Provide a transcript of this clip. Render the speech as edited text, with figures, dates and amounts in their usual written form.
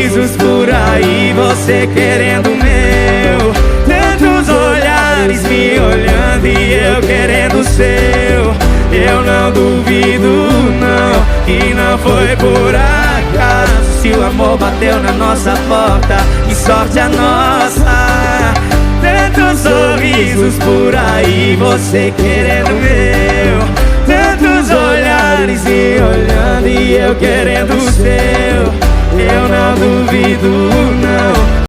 sorrisos por aí, você querendo o meu. Tantos olhares me olhando e eu querendo o seu. Eu não duvido não, que não foi por acaso. Se o amor bateu na nossa porta, que sorte a nossa. Tantos sorrisos por aí, você querendo o meu. Tantos olhares me olhando e eu querendo o seu. Eu não duvido não.